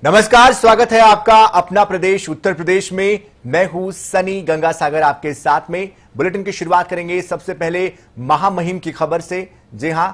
नमस्कार, स्वागत है आपका अपना प्रदेश उत्तर प्रदेश में। मैं हूं सनी गंगासागर आपके साथ में। बुलेटिन की शुरुआत करेंगे सबसे पहले महामहिम की खबर से। जी हां,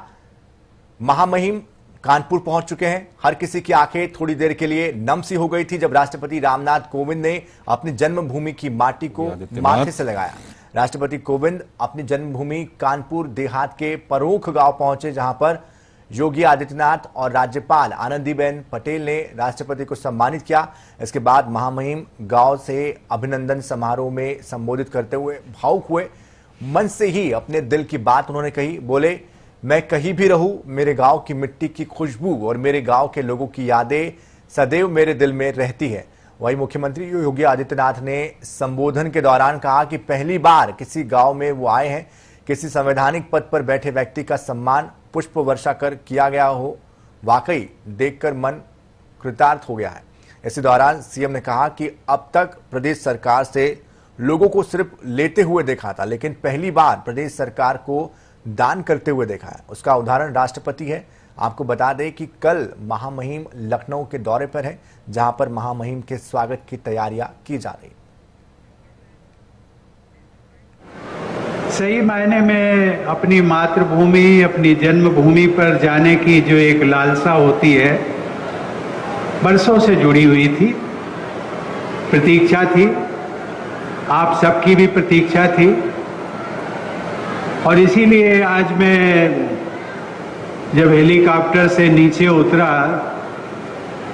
महामहिम कानपुर पहुंच चुके हैं। हर किसी की आंखें थोड़ी देर के लिए नम सी हो गई थी जब राष्ट्रपति रामनाथ कोविंद ने अपनी जन्मभूमि की माटी को माथे से लगाया। राष्ट्रपति कोविंद अपनी जन्मभूमि कानपुर देहात के परोख गांव पहुंचे, जहां पर योगी आदित्यनाथ और राज्यपाल आनंदीबेन पटेल ने राष्ट्रपति को सम्मानित किया। इसके बाद महामहिम गांव से अभिनंदन समारोह में संबोधित करते हुए भावुक हुए। मन से ही अपने दिल की बात उन्होंने कही। बोले, मैं कहीं भी रहूं, मेरे गांव की मिट्टी की खुशबू और मेरे गांव के लोगों की यादें सदैव मेरे दिल में रहती है। वहीं मुख्यमंत्री योगी आदित्यनाथ ने संबोधन के दौरान कहा कि पहली बार किसी गांव में वो आए हैं, किसी संवैधानिक पद पर बैठे व्यक्ति का सम्मान पुष्प वर्षा कर किया गया हो, वाकई देखकर मन कृतार्थ हो गया है। इसी दौरान सीएम ने कहा कि अब तक प्रदेश सरकार से लोगों को सिर्फ लेते हुए देखा था, लेकिन पहली बार प्रदेश सरकार को दान करते हुए देखा है। उसका उदाहरण राष्ट्रपति है। आपको बता दें कि कल महामहिम लखनऊ के दौरे पर है, जहां पर महामहिम के स्वागत की तैयारियां की जा रही। सही मायने में अपनी मातृभूमि, अपनी जन्मभूमि पर जाने की जो एक लालसा होती है, बरसों से जुड़ी हुई थी, प्रतीक्षा थी। आप सबकी भी प्रतीक्षा थी और इसीलिए आज मैं जब हेलीकॉप्टर से नीचे उतरा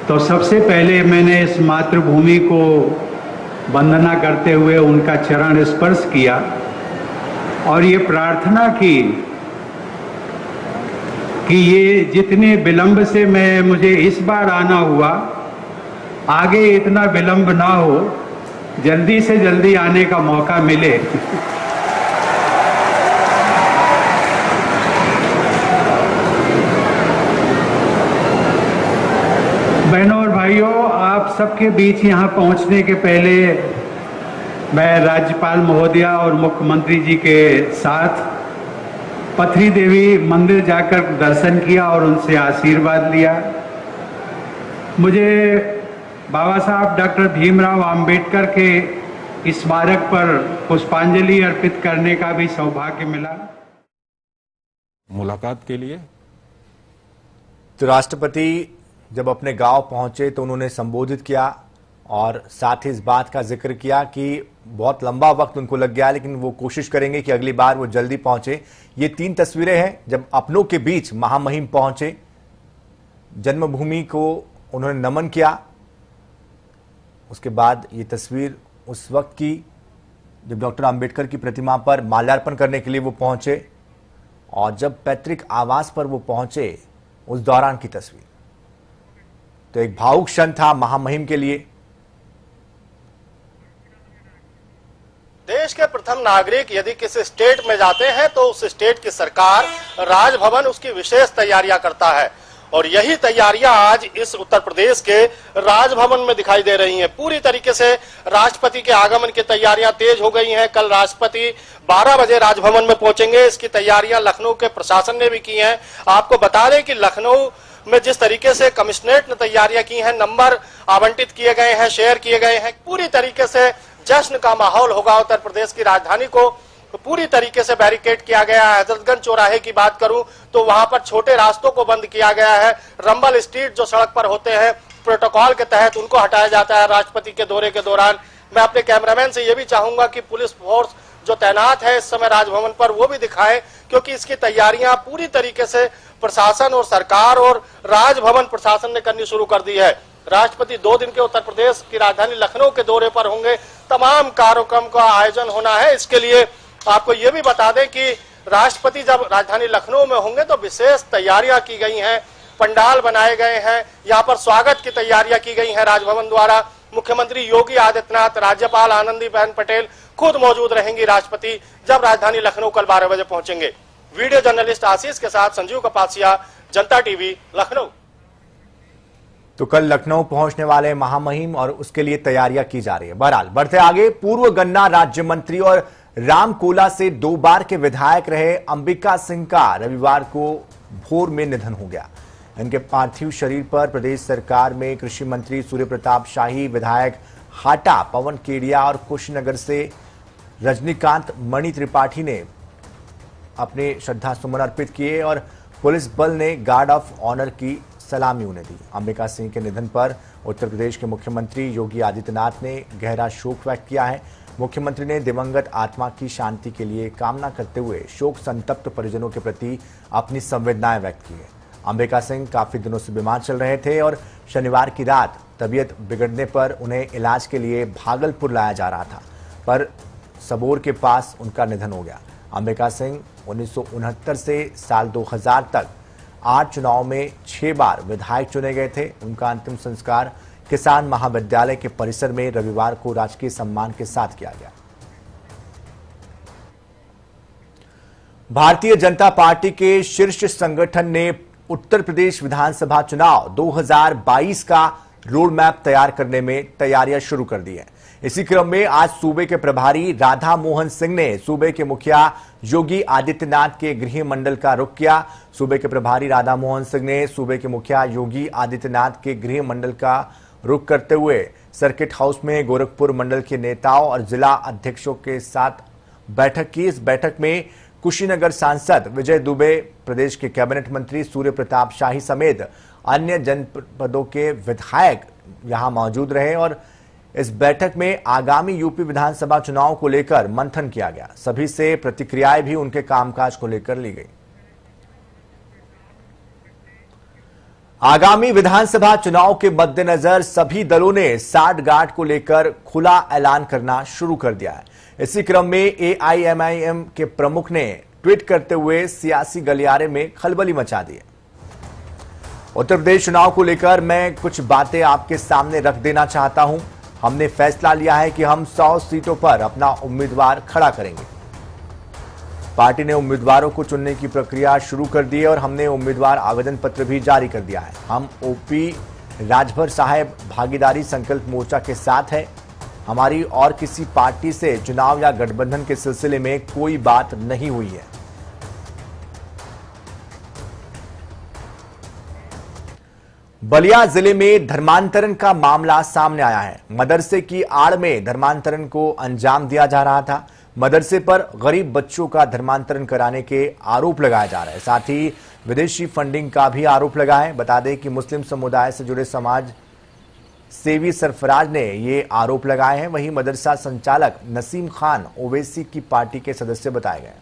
तो सबसे पहले मैंने इस मातृभूमि को वंदना करते हुए उनका चरण स्पर्श किया और ये प्रार्थना की कि ये जितने विलंब से मुझे इस बार आना हुआ, आगे इतना विलंब ना हो, जल्दी से जल्दी आने का मौका मिले। बहनों और भाइयों, आप सबके बीच यहाँ पहुँचने के पहले मैं राज्यपाल महोदया और मुख्यमंत्री जी के साथ पथरी देवी मंदिर जाकर दर्शन किया और उनसे आशीर्वाद लिया। मुझे बाबा साहब डॉक्टर भीमराव अंबेडकर के स्मारक पर पुष्पांजलि अर्पित करने का भी सौभाग्य मिला। मुलाकात के लिए तो राष्ट्रपति जब अपने गांव पहुंचे तो उन्होंने संबोधित किया और साथ ही इस बात का जिक्र किया कि बहुत लंबा वक्त उनको लग गया, लेकिन वो कोशिश करेंगे कि अगली बार वो जल्दी पहुंचे। ये 3 तस्वीरें हैं जब अपनों के बीच महामहिम पहुंचे, जन्मभूमि को उन्होंने नमन किया। उसके बाद ये तस्वीर उस वक्त की जब डॉक्टर अंबेडकर की प्रतिमा पर माल्यार्पण करने के लिए वो पहुंचे और जब पैतृक आवास पर वो पहुंचे उस दौरान की तस्वीर। तो एक भावुक क्षण था महामहिम के लिए। देश के प्रथम नागरिक यदि किसी स्टेट में जाते हैं तो उस स्टेट की सरकार, राजभवन उसकी विशेष तैयारियां करता है और यही तैयारियां आज इस उत्तर प्रदेश के राजभवन में दिखाई दे रही हैं। पूरी तरीके से राष्ट्रपति के आगमन की तैयारियां तेज हो गई हैं। कल राष्ट्रपति 12 बजे राजभवन में पहुंचेंगे। इसकी तैयारियां लखनऊ के प्रशासन ने भी की हैं। आपको बता दें कि लखनऊ में जिस तरीके से कमिश्नरेट ने तैयारियां की हैं, नंबर आवंटित किए गए हैं, शेयर किए गए हैं, पूरी तरीके से जश्न का माहौल होगा। उत्तर प्रदेश की राजधानी को पूरी तरीके से बैरिकेड किया गया है। हजरतगंज चौराहे की बात करूं तो वहां पर छोटे रास्तों को बंद किया गया है। रंबल स्ट्रीट जो सड़क पर होते हैं, प्रोटोकॉल के तहत उनको हटाया जाता है राष्ट्रपति के दौरे के दौरान। मैं अपने कैमरामैन से यह भी चाहूंगा कि पुलिस फोर्स जो तैनात है इस समय राजभवन पर वो भी दिखाए, क्योंकि इसकी तैयारियां पूरी तरीके से प्रशासन और सरकार और राजभवन प्रशासन ने करनी शुरू कर दी है। राष्ट्रपति 2 दिन के उत्तर प्रदेश की राजधानी लखनऊ के दौरे पर होंगे। तमाम कार्यक्रम का आयोजन होना है। इसके लिए आपको ये भी बता दें कि राष्ट्रपति जब राजधानी लखनऊ में होंगे तो विशेष तैयारियां की गई हैं, पंडाल बनाए गए हैं, यहाँ पर स्वागत की तैयारियां की गई हैं राजभवन द्वारा। मुख्यमंत्री योगी आदित्यनाथ, राज्यपाल आनंदीबेन पटेल खुद मौजूद रहेंगी राष्ट्रपति जब राजधानी लखनऊ कल 12 बजे पहुंचेंगे। वीडियो जर्नलिस्ट आशीष के साथ संजीव कपासिया, जनता टीवी, लखनऊ। तो कल लखनऊ पहुंचने वाले महामहिम और उसके लिए तैयारियां की जा रही है। बहरहाल बढ़ते आगे, पूर्व गन्ना राज्य मंत्री और रामकोला से 2 बार के विधायक रहे अंबिका सिंह का रविवार को भोर में निधन हो गया। इनके पार्थिव शरीर पर प्रदेश सरकार में कृषि मंत्री सूर्य प्रताप शाही, विधायक हाटा पवन केडिया और कुशीनगर से रजनीकांत मणि त्रिपाठी ने अपने श्रद्धा सुमन अर्पित किए और पुलिस बल ने गार्ड ऑफ ऑनर की सलामी उन्हें दी। अंबिका सिंह के निधन पर उत्तर प्रदेश के मुख्यमंत्री योगी आदित्यनाथ ने गहरा शोक व्यक्त किया है। मुख्यमंत्री ने दिवंगत आत्मा की शांति के लिए कामना करते हुए शोक संतप्त परिजनों के प्रति अपनी संवेदनाएं व्यक्त की है। अंबिका सिंह काफी दिनों से बीमार चल रहे थे और शनिवार की रात तबीयत बिगड़ने पर उन्हें इलाज के लिए भागलपुर लाया जा रहा था, पर सबौर के पास उनका निधन हो गया। अंबिका सिंह 1969 से साल 2000 तक 8 चुनाव में 6 बार विधायक चुने गए थे। उनका अंतिम संस्कार किसान महाविद्यालय के परिसर में रविवार को राजकीय सम्मान के साथ किया गया। भारतीय जनता पार्टी के शीर्ष संगठन ने उत्तर प्रदेश विधानसभा चुनाव 2022 का रोड मैप तैयार करने में तैयारियां शुरू कर दी है। इसी क्रम में आज सूबे के प्रभारी राधा मोहन सिंह ने सूबे के मुखिया योगी आदित्यनाथ के गृह मंडल का रुख किया। सूबे के प्रभारी राधा मोहन सिंह ने सूबे के मुखिया योगी आदित्यनाथ के गृह मंडल का रुख करते हुए सर्किट हाउस में गोरखपुर मंडल के नेताओं और जिला अध्यक्षों के साथ बैठक की। इस बैठक में कुशीनगर सांसद विजय दुबे, प्रदेश के कैबिनेट मंत्री सूर्य प्रताप शाही समेत अन्य जनपदों के विधायक यहां मौजूद रहे और इस बैठक में आगामी यूपी विधानसभा चुनाव को लेकर मंथन किया गया। सभी से प्रतिक्रियाएं भी उनके कामकाज को लेकर ली गई। आगामी विधानसभा चुनाव के मद्देनजर सभी दलों ने साठगांठ को लेकर खुला ऐलान करना शुरू कर दिया है। इसी क्रम में एआईएमआईएम के प्रमुख ने ट्वीट करते हुए सियासी गलियारे में खलबली मचा दी है। उत्तर प्रदेश चुनाव को लेकर मैं कुछ बातें आपके सामने रख देना चाहता हूं। हमने फैसला लिया है कि हम 100 सीटों पर अपना उम्मीदवार खड़ा करेंगे। पार्टी ने उम्मीदवारों को चुनने की प्रक्रिया शुरू कर दी है और हमने उम्मीदवार आवेदन पत्र भी जारी कर दिया है। हम ओपी राजभर साहब भागीदारी संकल्प मोर्चा के साथ है। हमारी और किसी पार्टी से चुनाव या गठबंधन के सिलसिले में कोई बात नहीं हुई है। बलिया जिले में धर्मांतरण का मामला सामने आया है। मदरसे की आड़ में धर्मांतरण को अंजाम दिया जा रहा था। मदरसे पर गरीब बच्चों का धर्मांतरण कराने के आरोप लगाए जा रहे हैं। साथ ही विदेशी फंडिंग का भी आरोप लगा है। बता दें कि मुस्लिम समुदाय से जुड़े समाज सेवी सरफराज ने ये आरोप लगाए हैं। वहीं मदरसा संचालक नसीम खान ओवैसी की पार्टी के सदस्य बताए गए।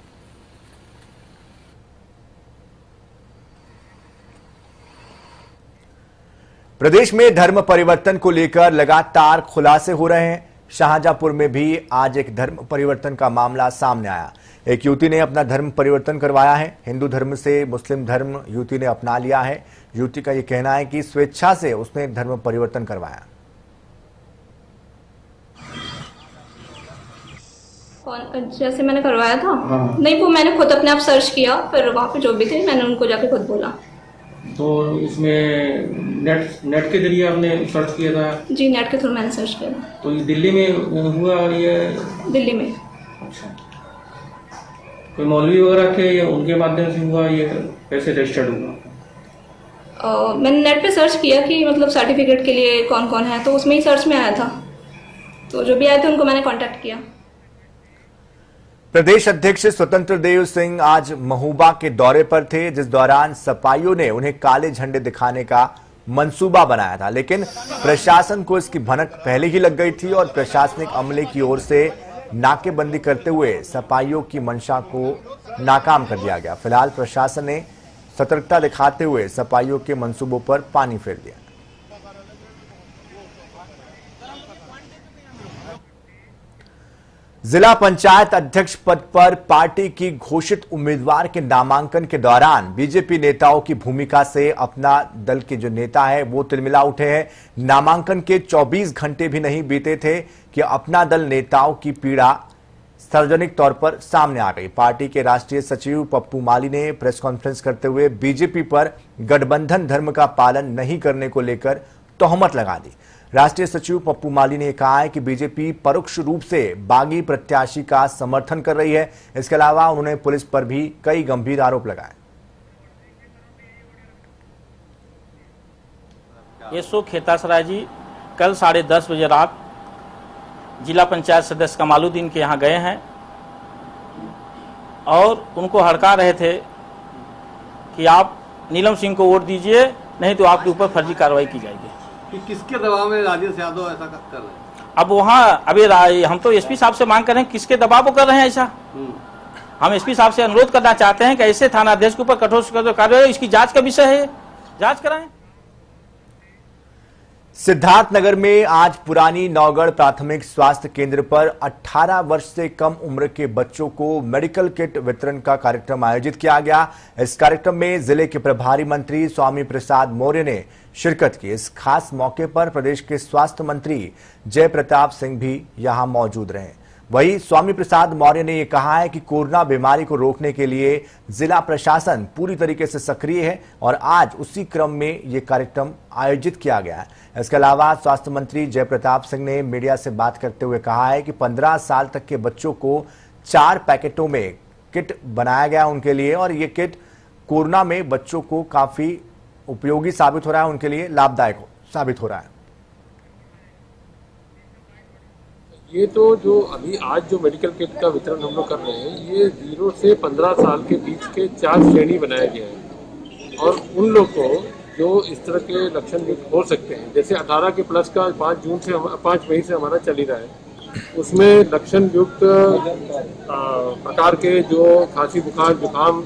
प्रदेश में धर्म परिवर्तन को लेकर लगातार खुलासे हो रहे हैं। शाहजहांपुर में भी आज एक धर्म परिवर्तन का मामला सामने आया। एक युवती ने अपना धर्म परिवर्तन करवाया है। हिंदू धर्म से मुस्लिम धर्म युवती ने अपना लिया है। युवती का यह कहना है कि स्वेच्छा से उसने धर्म परिवर्तन करवाया। जैसे मैंने करवाया था नहीं, वो मैंने खुद अपने आप सर्च किया, फिर वहाँ पे जो भी थे मैंने उनको जाके खुद बोला। तो इसमें नेट के जरिए आपने सर्च किया था? जी, नेट के थ्रू मैंने सर्च किया। तो ये दिल्ली में हुआ? ये दिल्ली में। अच्छा, कोई मौलवी वगैरह थे या उनके माध्यम से हुआ? ये कैसे रजिस्टर्ड हुआ? मैंने नेट पे सर्च किया कि मतलब सर्टिफिकेट के लिए कौन कौन है, तो उसमें ही सर्च में आया था। तो जो भी आए थे उनको मैंने कांटेक्ट किया। प्रदेश अध्यक्ष स्वतंत्र देव सिंह आज महोबा के दौरे पर थे, जिस दौरान सपाइयों ने उन्हें काले झंडे दिखाने का मंसूबा बनाया था, लेकिन प्रशासन को इसकी भनक पहले ही लग गई थी और प्रशासनिक अमले की ओर से नाकेबंदी करते हुए सपाइयों की मंशा को नाकाम कर दिया गया। फिलहाल प्रशासन ने सतर्कता दिखाते हुए सपाइयों के मंसूबों पर पानी फेर दिया। जिला पंचायत अध्यक्ष पद पर पार्टी की घोषित उम्मीदवार के नामांकन के दौरान बीजेपी नेताओं की भूमिका से अपना दल के जो नेता है वो तिलमिला उठे हैं। नामांकन के 24 घंटे भी नहीं बीते थे कि अपना दल नेताओं की पीड़ा सार्वजनिक तौर पर सामने आ गई। पार्टी के राष्ट्रीय सचिव पप्पू माली ने प्रेस कॉन्फ्रेंस करते हुए बीजेपी पर गठबंधन धर्म का पालन नहीं करने को लेकर तोहमत लगा दी। राष्ट्रीय सचिव पप्पू माली ने कहा है कि बीजेपी परोक्ष रूप से बागी प्रत्याशी का समर्थन कर रही है। इसके अलावा उन्होंने पुलिस पर भी कई गंभीर आरोप लगाए। एसओ खेतासराय जी कल 10:30 बजे रात जिला पंचायत सदस्य कमालुद्दीन के यहाँ गए हैं और उनको हड़का रहे थे कि आप नीलम सिंह को वोट दीजिए, नहीं तो आपके ऊपर फर्जी कार्रवाई की जाएगी। कि किसके दबाव में राजेश यादव ऐसा कर रहे हैं? अब वहाँ अभी हम तो एसपी साहब से मांग कर रहे हैं, किसके दबाव को कर रहे हैं ऐसा। हम एसपी साहब से अनुरोध करना चाहते हैं कि ऐसे थानाध्यक्ष के ऊपर कठोर से कठोर कार्रवाई, इसकी जांच का विषय है, जांच कराएं। सिद्धार्थनगर में आज पुरानी नौगढ़ प्राथमिक स्वास्थ्य केंद्र पर 18 वर्ष से कम उम्र के बच्चों को मेडिकल किट वितरण का कार्यक्रम आयोजित किया गया। इस कार्यक्रम में जिले के प्रभारी मंत्री स्वामी प्रसाद मौर्य ने शिरकत की। इस खास मौके पर प्रदेश के स्वास्थ्य मंत्री जय प्रताप सिंह भी यहां मौजूद रहे। वहीं स्वामी प्रसाद मौर्य ने यह कहा है कि कोरोना बीमारी को रोकने के लिए जिला प्रशासन पूरी तरीके से सक्रिय है और आज उसी क्रम में यह कार्यक्रम आयोजित किया गया है। इसके अलावा स्वास्थ्य मंत्री जय प्रताप सिंह ने मीडिया से बात करते हुए कहा है कि 15 साल तक के बच्चों को 4 पैकेटों में किट बनाया गया उनके लिए और ये किट कोरोना में बच्चों को काफी उपयोगी साबित हो रहा है, उनके लिए लाभदायक साबित हो रहा है। ये तो जो अभी आज जो मेडिकल किट का वितरण हम लोग कर रहे हैं, ये 0 से 15 साल के बीच के 4 श्रेणी बनाया गया है और उन लोग को जो इस तरह के लक्षण युक्त हो सकते हैं, जैसे 18 के प्लस का 5 मई से हमारा चल ही रहा है, उसमें लक्षण युक्त प्रकार के जो खांसी बुखार जुकाम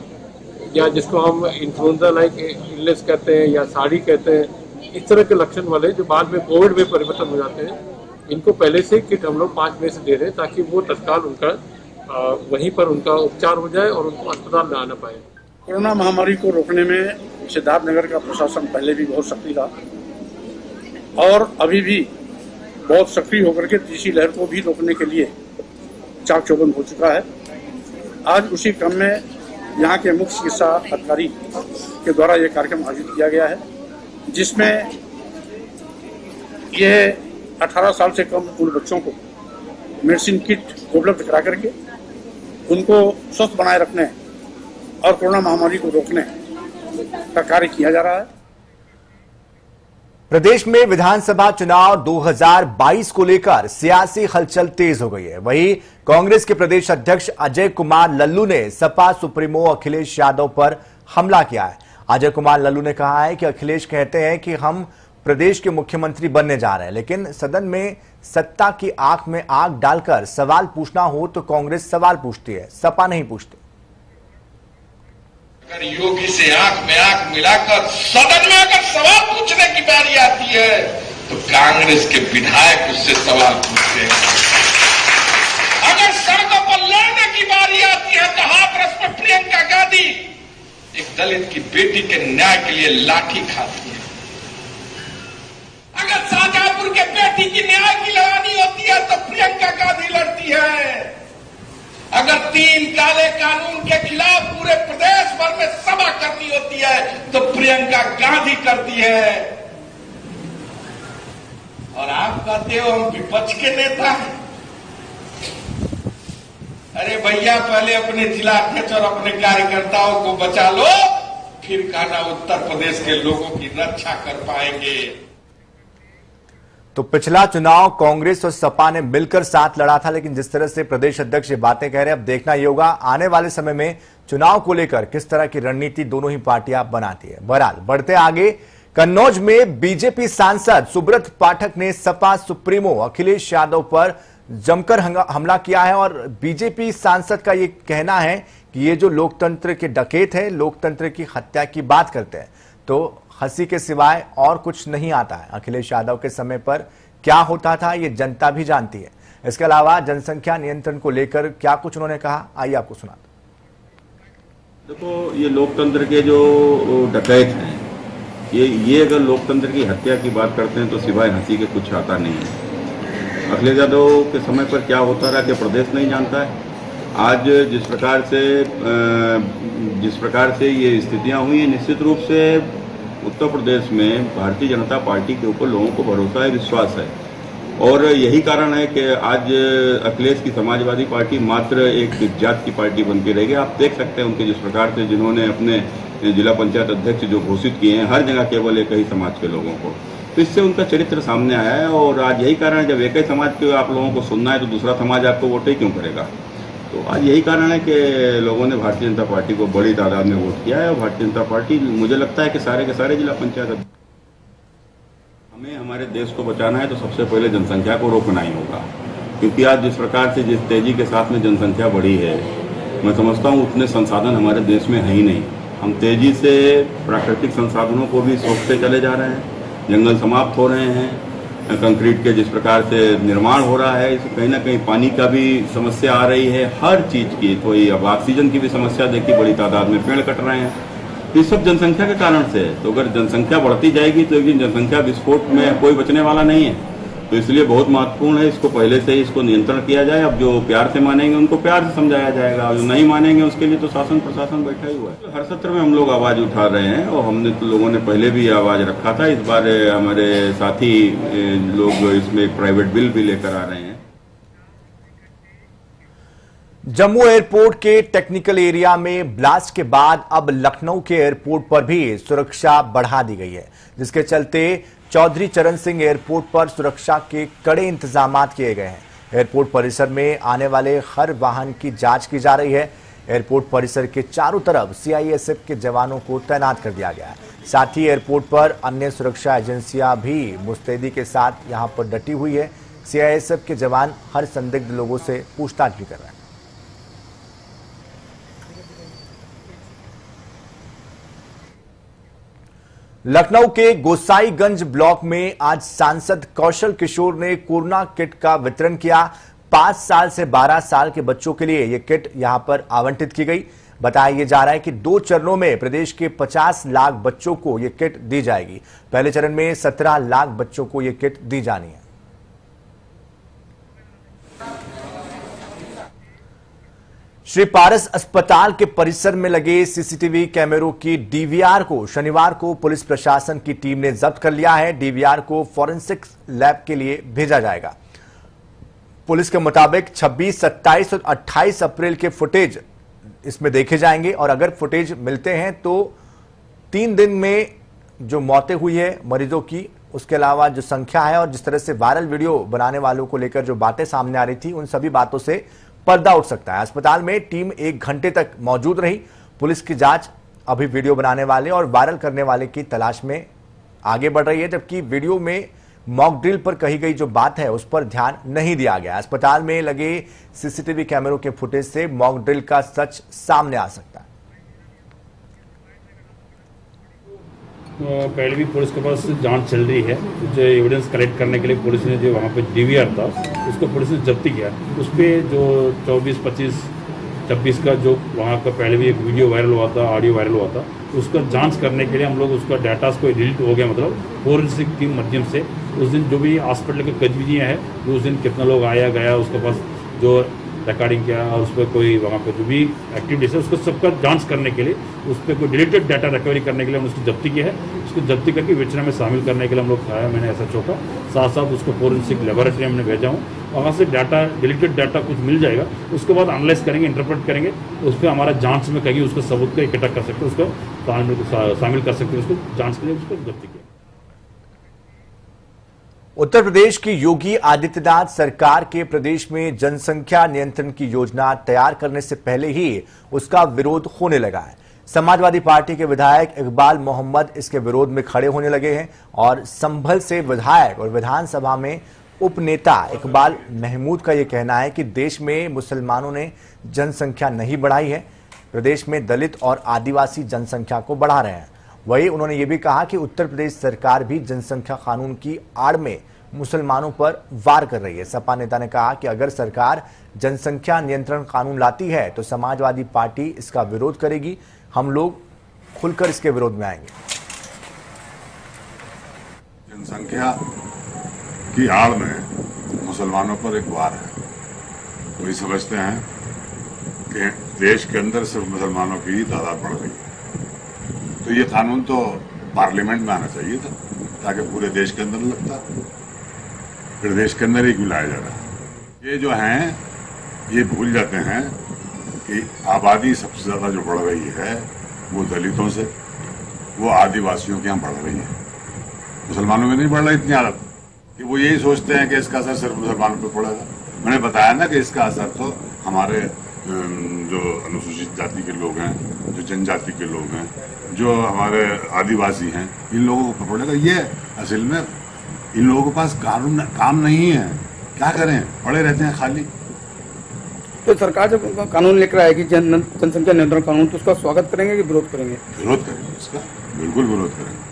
या जिसको हम इन्फ्लुएंजा लाइक इलनेस कहते हैं या साड़ी कहते हैं, इस तरह के लक्षण वाले जो बाद में कोविड में परिवर्तन हो जाते हैं, इनको पहले से किट हम लोग 5 मई से दे रहे हैं ताकि वो तत्काल उनका वहीं पर उनका उपचार हो जाए और उनको अस्पताल में आना पाए। कोरोना महामारी को रोकने में सिद्धार्थनगर का प्रशासन पहले भी बहुत सक्रिय था और अभी भी बहुत सक्रिय होकर के तीसरी लहर को भी रोकने के लिए चाक चौबंद हो चुका है। आज उसी क्रम में यहाँ के मुख्य चिकित्सा अधिकारी के द्वारा यह कार्यक्रम आयोजित किया गया है, जिसमें यह 18 साल से कम उम्र बच्चों को मेडिसिन किट उपलब्ध करा करके उनको स्वस्थ बनाए रखने और कोरोना महामारी को रोकने का कार्य किया जा रहा है। प्रदेश में विधानसभा चुनाव 2022 को लेकर सियासी हलचल तेज हो गई है। वहीं कांग्रेस के प्रदेश अध्यक्ष अजय कुमार लल्लू ने सपा सुप्रीमो अखिलेश यादव पर हमला किया है। अजय कुमार लल्लू ने कहा है कि अखिलेश कहते हैं कि हम प्रदेश के मुख्यमंत्री बनने जा रहे हैं, लेकिन सदन में सत्ता की आंख में आंख डालकर सवाल पूछना हो तो कांग्रेस सवाल पूछती है, सपा नहीं पूछती। अगर योगी से आंख में आंख मिलाकर सदन में अगर सवाल पूछने की बारी आती है तो कांग्रेस के विधायक उससे सवाल पूछते हैं। अगर सड़कों पर लड़ने की बारी आती है तो हाथरस में प्रियंका गांधी एक दलित की बेटी के न्याय के लिए लाठी खाती है। अगर शाहजहांपुर के बेटी की न्याय की लड़ाई होती है तो प्रियंका गांधी लड़ती है। अगर 3 काले कानून के खिलाफ पूरे प्रदेश भर में सभा करनी होती है तो प्रियंका गांधी करती है। और आप कहते हो हम विपक्ष के नेता हैं। अरे भैया, पहले अपने जिला अध्यक्ष और अपने कार्यकर्ताओं को बचा लो, फिर कहना उत्तर प्रदेश के लोगों की रक्षा कर पाएंगे। तो पिछला चुनाव कांग्रेस और सपा ने मिलकर साथ लड़ा था, लेकिन जिस तरह से प्रदेश अध्यक्ष ये बातें कह रहे हैं, अब देखना ये होगा आने वाले समय में चुनाव को लेकर किस तरह की रणनीति दोनों ही पार्टियां बनाती है। बहरहाल बढ़ते आगे, कन्नौज में बीजेपी सांसद सुब्रत पाठक ने सपा सुप्रीमो अखिलेश यादव पर जमकर हमला किया है और बीजेपी सांसद का ये कहना है कि ये जो लोकतंत्र के डकैत है, लोकतंत्र की हत्या की बात करते हैं तो हंसी के सिवाय और कुछ नहीं आता है। अखिलेश यादव के समय पर क्या होता था ये जनता भी जानती है। इसके अलावा जनसंख्या नियंत्रण को लेकर क्या कुछ उन्होंने कहा, आइए आपको सुनाते। देखो, ये लोकतंत्र के जो डकैत हैं, ये अगर लोकतंत्र की हत्या की बात करते हैं तो सिवाय हंसी के कुछ आता नहीं है। अखिलेश यादव के समय पर क्या होता रहा कि प्रदेश नहीं जानता है। आज जिस प्रकार से ये स्थितियां हुई हैं, निश्चित रूप से उत्तर प्रदेश में भारतीय जनता पार्टी के ऊपर लोगों को भरोसा है, विश्वास है और यही कारण है कि आज अखिलेश की समाजवादी पार्टी मात्र एक जात की पार्टी बन के रहेगी। आप देख सकते हैं उनके जिस प्रकार से जिन्होंने अपने जिला पंचायत अध्यक्ष जो घोषित किए हैं, हर जगह केवल एक ही समाज के लोगों को। तो इससे उनका चरित्र सामने आया है। और आज यही कारण है, जब एक ही समाज के आप लोगों को सुनना है तो दूसरा समाज आपको वोट ही क्यों करेगा। तो आज यही कारण है कि लोगों ने भारतीय जनता पार्टी को बड़ी तादाद में वोट किया है। और भारतीय जनता पार्टी, मुझे लगता है कि सारे के सारे जिला पंचायत, हमें हमारे देश को बचाना है तो सबसे पहले जनसंख्या को रोकना ही होगा। क्योंकि आज जिस प्रकार से, जिस तेजी के साथ में जनसंख्या बढ़ी है, मैं समझता हूँ उतने संसाधन हमारे देश में है ही नहीं। हम तेजी से प्राकृतिक संसाधनों को भी सोखते चले जा रहे हैं, जंगल समाप्त हो रहे हैं, कंक्रीट के जिस प्रकार से निर्माण हो रहा है, इससे कहीं ना कहीं पानी का भी समस्या आ रही है, हर चीज़ की। तो ये अब ऑक्सीजन की भी समस्या देखी, बड़ी तादाद में पेड़ कट रहे हैं। ये सब जनसंख्या के कारण से है। तो अगर जनसंख्या बढ़ती जाएगी तो एक दिन जनसंख्या विस्फोट में कोई बचने वाला नहीं है। तो इसलिए बहुत महत्वपूर्ण है, इसको पहले से ही इसको नियंत्रण किया जाए। अब जो प्यार से मानेंगे उनको प्यार से समझाया जाएगा, और जो नहीं मानेंगे उसके लिए तो शासन प्रशासन बैठा ही हुआ है। हर सत्र में हम लोग आवाज़ उठा रहे हैं, और हमने तो लोगों ने पहले भी आवाज़ रखा था। इस बार हमारे साथी लोग इसमें एक प्राइवेट बिल भी लेकर आ रहे हैं। जम्मू एयरपोर्ट के टेक्निकल एरिया में ब्लास्ट के बाद अब लखनऊ के एयरपोर्ट पर भी सुरक्षा बढ़ा दी गई है, जिसके चलते चौधरी चरण सिंह एयरपोर्ट पर सुरक्षा के कड़े इंतजाम किए गए हैं। एयरपोर्ट परिसर में आने वाले हर वाहन की जांच की जा रही है। एयरपोर्ट परिसर के चारों तरफ सीआईएसएफ के जवानों को तैनात कर दिया गया है। साथ ही एयरपोर्ट पर अन्य सुरक्षा एजेंसियां भी मुस्तैदी के साथ यहां पर डटी हुई है। सीआईएसएफ के जवान हर संदिग्ध लोगों से पूछताछ भी कर रहे हैं। लखनऊ के गोसाईगंज ब्लॉक में आज सांसद कौशल किशोर ने कोरोना किट का वितरण किया। 5 साल से 12 साल के बच्चों के लिए यह किट यहां पर आवंटित की गई। बताया जा रहा है कि 2 चरणों में प्रदेश के 50 लाख बच्चों को यह किट दी जाएगी। पहले चरण में 17 लाख बच्चों को यह किट दी जानी है। श्री पारस अस्पताल के परिसर में लगे सीसीटीवी कैमरों की डीवीआर को शनिवार को पुलिस प्रशासन की टीम ने जब्त कर लिया है। डीवीआर को फॉरेंसिक लैब के लिए भेजा जाएगा। पुलिस के मुताबिक 26, 27 और 28 अप्रैल के फुटेज इसमें देखे जाएंगे, और अगर फुटेज मिलते हैं तो 3 दिन में जो मौतें हुई है मरीजों की, उसके अलावा जो संख्या है और जिस तरह से वायरल वीडियो बनाने वालों को लेकर जो बातें सामने आ रही थी, उन सभी बातों से पर्दा उठ सकता है। अस्पताल में टीम 1 घंटे तक मौजूद रही। पुलिस की जांच अभी वीडियो बनाने वाले और वायरल करने वाले की तलाश में आगे बढ़ रही है, जबकि वीडियो में मॉक ड्रिल पर कही गई जो बात है उस पर ध्यान नहीं दिया गया। अस्पताल में लगे सीसीटीवी कैमरों के फुटेज से मॉक ड्रिल का सच सामने आ सकता है। पहले भी पुलिस के पास जांच चल रही है। जो एविडेंस कलेक्ट करने के लिए पुलिस ने जो वहाँ पे डीवीआर था उसको पुलिस ने जब्ती किया। उस पर जो 24, 25, 26 का जो वहाँ का पहले भी एक वीडियो वायरल हुआ था, ऑडियो वायरल हुआ था, उसका जांच करने के लिए हम लोग उसका डाटा को डिलीट हो गया, मतलब फोरेंसिक के माध्यम से उस दिन जो भी हॉस्पिटल की गतिविधियाँ हैं, उस दिन कितना लोग आया गया, उसके पास जो रिकॉर्डिंग किया और उस पर कोई वहाँ पर जो भी एक्टिविटीज है उसको सबका जांच करने के लिए, उस पर कोई डिलीटेड डाटा रिकवरी करने के लिए हमने उसकी जब्ती की है। उसको जब्ती करके विवेचना में शामिल करने के लिए हम लोग आया, मैंने ऐसा चौका, साथ साथ उसको फोरेंसिक लेबोरेटरी हमने भेजा हूँ। वहाँ से डाटा, डिलीटेड डाटा कुछ मिल जाएगा, उसके बाद एनालाइज करेंगे, इंटरप्रेट करेंगे, उस पर हमारा जांच में कहीं उसको सबूत को इकट्ठा कर सकते हैं, उसको शामिल कर सकते हैं, उसको जांच के लिए उसको जब्ती किया। उत्तर प्रदेश की योगी आदित्यनाथ सरकार के प्रदेश में जनसंख्या नियंत्रण की योजना तैयार करने से पहले ही उसका विरोध होने लगा है। समाजवादी पार्टी के विधायक इकबाल मोहम्मद इसके विरोध में खड़े होने लगे हैं, और संभल से विधायक और विधानसभा में उपनेता इकबाल महमूद का यह कहना है कि देश में मुसलमानों ने जनसंख्या नहीं बढ़ाई है, प्रदेश में दलित और आदिवासी जनसंख्या को बढ़ा रहे हैं। वहीं उन्होंने ये भी कहा कि उत्तर प्रदेश सरकार भी जनसंख्या कानून की आड़ में मुसलमानों पर वार कर रही है। सपा नेता ने कहा कि अगर सरकार जनसंख्या नियंत्रण कानून लाती है तो समाजवादी पार्टी इसका विरोध करेगी। हम लोग खुलकर इसके विरोध में आएंगे। जनसंख्या की आड़ में मुसलमानों पर एक वार है। वही समझते हैं कि देश के अंदर सिर्फ मुसलमानों की तादाद बढ़ रही है, तो ये कानून तो पार्लियामेंट में आना चाहिए था ताकि पूरे देश के अंदर लगता, फिर देश के अंदर ही क्यों लाया जा रहा है। ये जो हैं ये भूल जाते हैं कि आबादी सबसे ज़्यादा जो बढ़ रही है वो दलितों से, वो आदिवासियों के यहाँ बढ़ रही है। मुसलमानों में नहीं बढ़ रहा इतनी हालत कि वो यही सोचते हैं कि इसका असर सिर्फ मुसलमानों पे पड़ेगा। मैंने बताया ना कि इसका असर तो हमारे जो अनुसूचित जाति के लोग हैं, जो जनजाति के लोग हैं, जो हमारे आदिवासी हैं, इन लोगों को पड़ेगा। ये असल में इन लोगों के पास कानून काम नहीं है, क्या करें, पड़े रहते हैं खाली। तो सरकार जब कानून लेकर आएगी जनसंख्या नियंत्रण कानून, तो उसका स्वागत करेंगे कि विरोध करेंगे? विरोध करेंगे, इसका बिल्कुल विरोध करेंगे।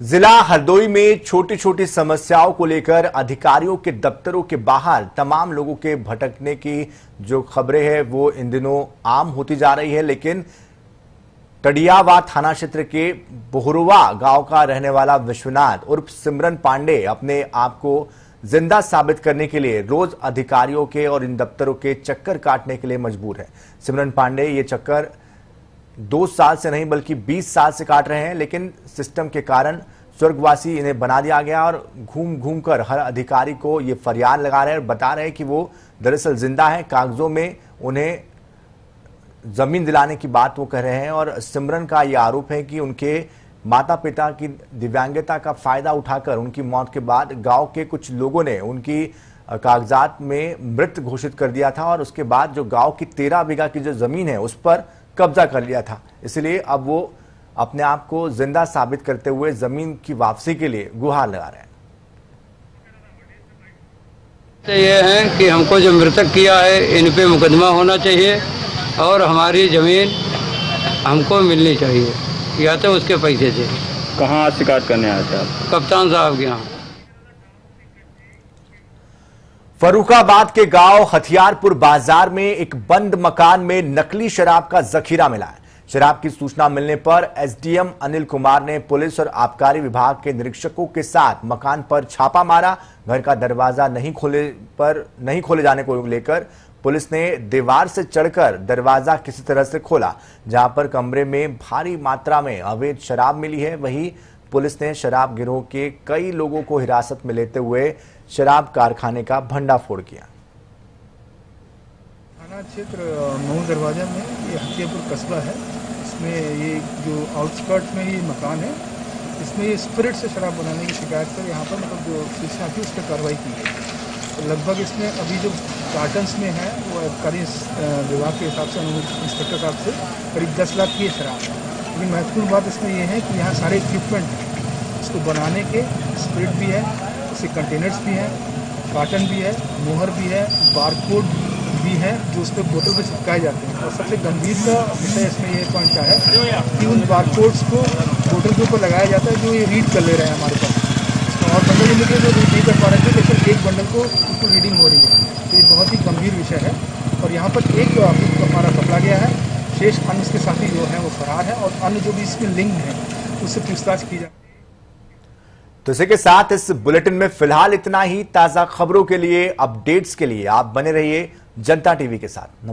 जिला हरदोई में छोटी छोटी समस्याओं को लेकर अधिकारियों के दफ्तरों के बाहर तमाम लोगों के भटकने की जो खबरें हैं वो इन दिनों आम होती जा रही है। लेकिन टडियावा थाना क्षेत्र के बोहरुआ गांव का रहने वाला विश्वनाथ उर्फ सिमरन पांडे अपने आप को जिंदा साबित करने के लिए रोज अधिकारियों के और इन दफ्तरों के चक्कर काटने के लिए मजबूर है। सिमरन पांडे ये चक्कर 2 साल से नहीं बल्कि 20 साल से काट रहे हैं, लेकिन सिस्टम के कारण स्वर्गवासी इन्हें बना दिया गया और घूम घूम कर हर अधिकारी को ये फरियाद लगा रहे हैं और बता रहे हैं कि वो दरअसल जिंदा है। कागजों में उन्हें जमीन दिलाने की बात वो कह रहे हैं और सिमरन का ये आरोप है कि उनके माता पिता की दिव्यांगता का फायदा उठाकर उनकी मौत के बाद गांव के कुछ लोगों ने उनकी कागजात में मृत घोषित कर दिया था और उसके बाद जो गांव की 13 बीघा की जो जमीन है उस पर कब्जा कर लिया था। इसलिए अब वो अपने आप को जिंदा साबित करते हुए जमीन की वापसी के लिए गुहार लगा रहे हैं। तो ये है कि हमको जो मृतक किया है इन पे मुकदमा होना चाहिए और हमारी जमीन हमको मिलनी चाहिए, या तो उसके पैसे से। कहाँ शिकायत करने आए थे आप? कप्तान साहब के यहाँ। फर्रुखाबाद के गांव हथियारपुर बाजार में एक बंद मकान में नकली शराब का जखीरा मिला है। शराब की सूचना मिलने पर एसडीएम अनिल कुमार ने पुलिस और आबकारी विभाग के निरीक्षकों के साथ मकान पर छापा मारा। घर का दरवाजा नहीं खोले जाने को लेकर पुलिस ने दीवार से चढ़कर दरवाजा किसी तरह से खोला, जहां पर कमरे में भारी मात्रा में अवैध शराब मिली है। वहीं पुलिस ने शराब गिरोह के कई लोगों को हिरासत में लेते हुए शराब कारखाने का भंडाफोड़ किया। थाना क्षेत्र मऊ दरवाजा में ये हथियारपुर कस्बा है। इसमें ये जो आउटस्कर्ट में ये मकान है, इसमें ये स्पिरिट से शराब बनाने की शिकायत पर यहाँ पर मतलब जो सूचना थी उस पर कार्रवाई की गई। तो लगभग इसमें अभी जो कार्टन्स में है वो आबकारी विभाग के हिसाब से इंस्पेक्टर साहब से करीब 10 लाख की शराब है। लेकिन महत्वपूर्ण बात इसमें ये है कि यहाँ सारे इक्विपमेंट इसको बनाने के, स्पिरिट भी है, उसके कंटेनर्स भी हैं, कार्टन भी है, मोहर भी है, बारकोड भी है जो उस पर बोतल पर चिपकाए जाते हैं। और सबसे गंभीर का विषय इसमें ये पॉइंट का है कि उन बारकोड्स को बोतल के ऊपर लगाया जाता है जो ये रीड कर ले रहे हैं हमारे पास। और बंडल इनके जो रीड नहीं कर पा रहे थे, लेकिन एक बंडल को उसको रीडिंग हो रही है। तो ये बहुत ही गंभीर विषय है और यहाँ पर एक हमारा पकड़ा गया है, शेष अन्य इसके साथी जो है वो फरार है और अन्य जो भी इसमें लिंक है उससे पूछताछ की जाए। तो इसी के साथ इस बुलेटिन में फिलहाल इतना ही। ताजा खबरों के लिए, अपडेट्स के लिए आप बने रहिए जनता टीवी के साथ।